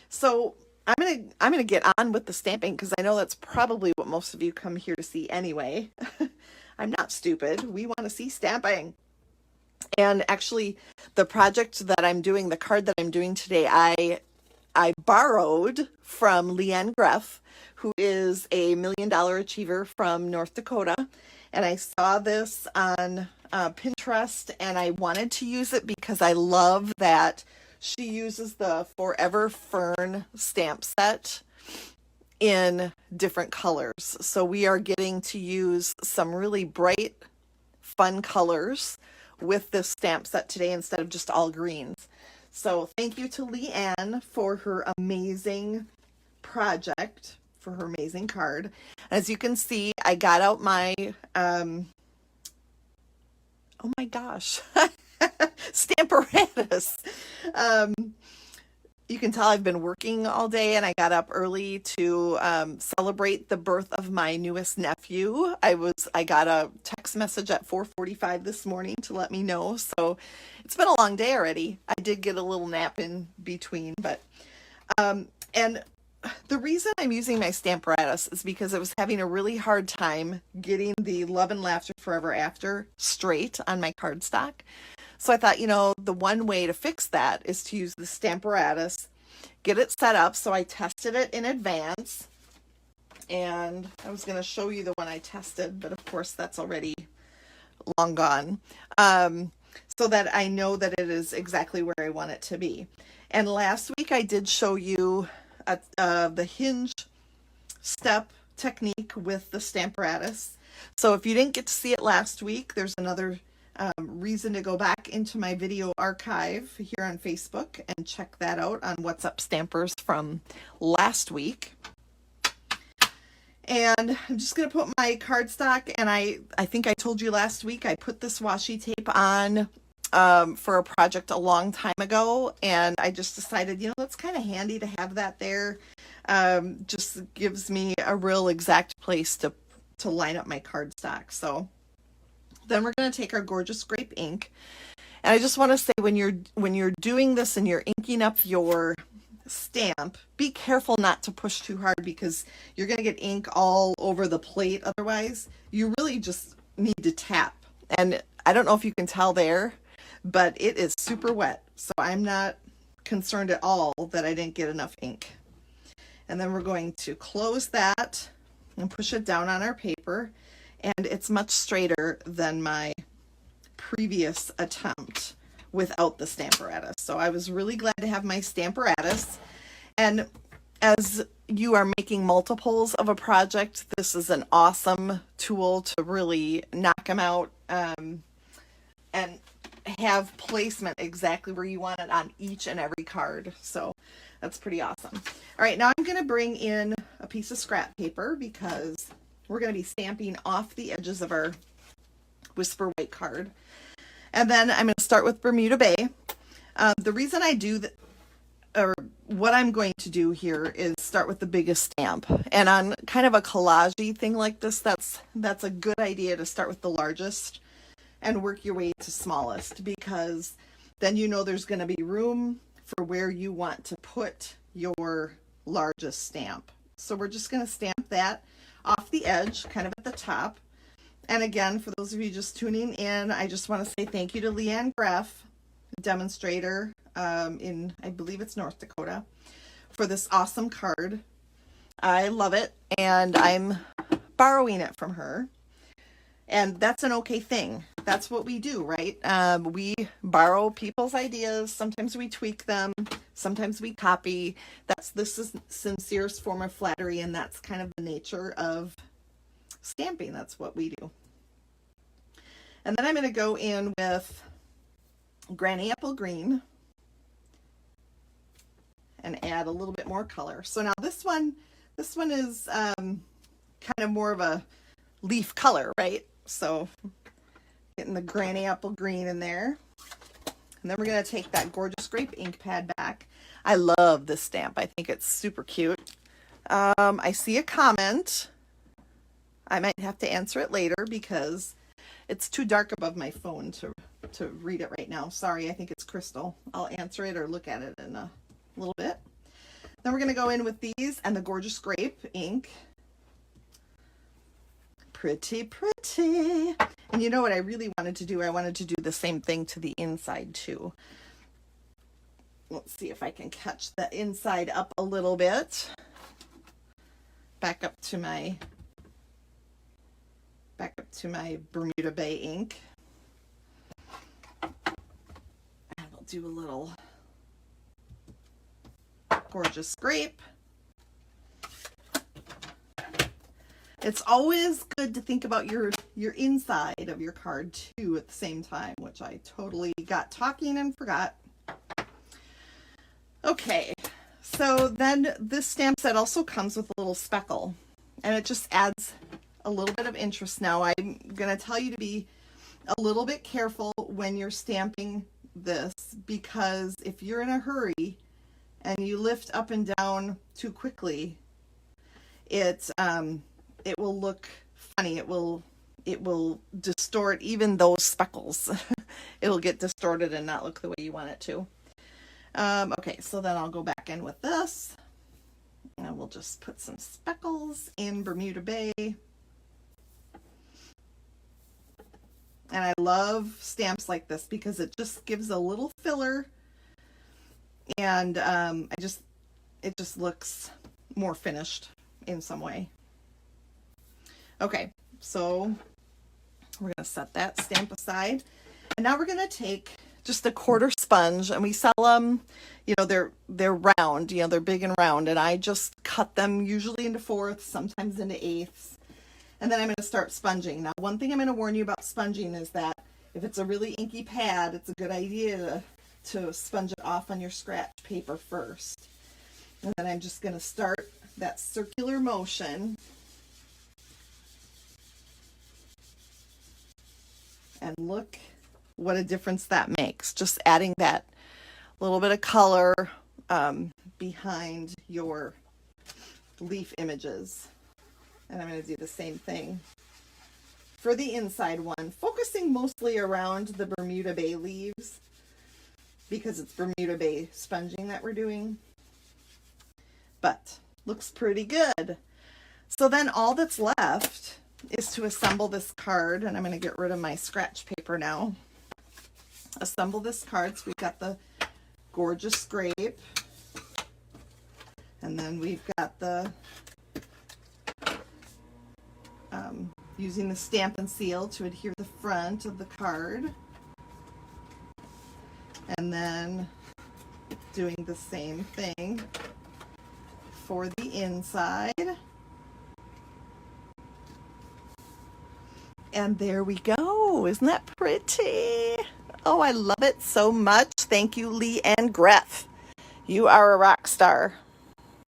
So I'm gonna get on with the stamping because I know that's probably what most of you come here to see anyway. I'm not stupid. We want to see stamping. And actually, the project that I'm doing, the card that I'm doing today, I borrowed from LeAnn Greff, who is a $1 million achiever from North Dakota. And I saw this on Pinterest and I wanted to use it because I love that she uses the Forever Fern stamp set in different colors. So we are getting to use some really bright, fun colors with this stamp set today instead of just all greens. So thank you to LeAnn for her amazing project, for her amazing card. As you can see, I got out my, oh my gosh, Stamparatus. You can tell I've been working all day and I got up early to celebrate the birth of my newest nephew. I got a text message at 4:45 this morning to let me know. So it's been a long day already. I did get a little nap in between, but and the reason I'm using my Stamparatus is because I was having a really hard time getting the Love and Laughter Forever After straight on my cardstock. So I thought, the one way to fix that is to use the Stamparatus, get it set up. So I tested it in advance, and I was going to show you the one I tested, but of course that's already long gone, so that I know that it is exactly where I want it to be. And last week I did show you the hinge step technique with the Stamparatus. So if you didn't get to see it last week, there's another reason to go back into my video archive here on Facebook and check that out on What's Up Stampers from last week. And I'm just going to put my cardstock, and I think I told you last week I put this washi tape on for a project a long time ago, and I just decided, that's kind of handy to have that there. Just gives me a real exact place to line up my cardstock. So then we're going to take our gorgeous grape ink, and I just want to say, when you're doing this and you're inking up your stamp, be careful not to push too hard because you're going to get ink all over the plate. Otherwise, you really just need to tap. And I don't know if you can tell there, but it is super wet. So I'm not concerned at all that I didn't get enough ink. And then we're going to close that and push it down on our paper. And it's much straighter than my previous attempt without the Stamparatus. So I was really glad to have my Stamparatus. And as you are making multiples of a project, this is an awesome tool to really knock them out and have placement exactly where you want it on each and every card. So that's pretty awesome. All right, now I'm going to bring in a piece of scrap paper because we're going to be stamping off the edges of our Whisper White card. And then I'm going to start with Bermuda Bay. The reason I do that, or what I'm going to do here, is start with the biggest stamp. And on kind of a collage-y thing like this, that's a good idea to start with the largest and work your way to smallest, because then there's going to be room for where you want to put your largest stamp. So we're just going to stamp that off the edge, kind of at the top. And again, for those of you just tuning in, I just want to say thank you to LeAnn Greff, demonstrator in, I believe it's North Dakota, for this awesome card. I love it, and I'm borrowing it from her. And that's an okay thing. That's what we do, right? We borrow people's ideas. Sometimes we tweak them. Sometimes we copy. This is sincerest form of flattery, and that's kind of the nature of stamping. That's what we do. And then I'm going to go in with Granny Apple Green and add a little bit more color. So now this one is kind of more of a leaf color, right? So getting the Granny Apple Green in there. And then we're going to take that gorgeous grape ink pad back. I love this stamp. I think it's super cute. I see a comment. I might have to answer it later because it's too dark above my phone to read it right now. Sorry, I think it's Crystal. I'll answer it or look at it in a little bit. Then we're going to go in with these and the Gorgeous Grape ink. Pretty, pretty. And you know what I really wanted to do? I wanted to do the same thing to the inside too. Let's see if I can catch the inside up a little bit. Back up to my Bermuda Bay ink. And we'll do a little Gorgeous Grape. It's always good to think about your inside of your card too at the same time, which I totally got talking and forgot. Okay, so then this stamp set also comes with a little speckle, and it just adds a little bit of interest. Now I'm going to tell you to be a little bit careful when you're stamping this, because if you're in a hurry and you lift up and down too quickly, it will look funny. It will distort even those speckles. It'll get distorted and not look the way you want it to. Okay, so then I'll go back in with this, and we'll just put some speckles in Bermuda Bay. And I love stamps like this because it just gives a little filler, and it just looks more finished in some way. Okay, so we're going to set that stamp aside, and now we're going to take just a quarter sponge, and we sell them, you know, they're round, you know, they're big and round, and I just cut them usually into fourths, sometimes into eighths, and then I'm going to start sponging. Now, one thing I'm going to warn you about sponging is that if it's a really inky pad, it's a good idea to sponge it off on your scratch paper first. And then I'm just going to start that circular motion. And look what a difference that makes. Just adding that little bit of color behind your leaf images. And I'm going to do the same thing for the inside one, focusing mostly around the Bermuda Bay leaves because it's Bermuda Bay sponging that we're doing. But looks pretty good. So then all that's left is to assemble this card, and I'm going to get rid of my scratch paper now. Assemble this card. So we've got the Gorgeous Grape, and then we've got the using the Stamp and Seal to adhere the front of the card, and then doing the same thing for the inside. And there we go. Isn't that pretty? Oh, I love it so much. Thank you, LeAnn Greff. You are a rock star.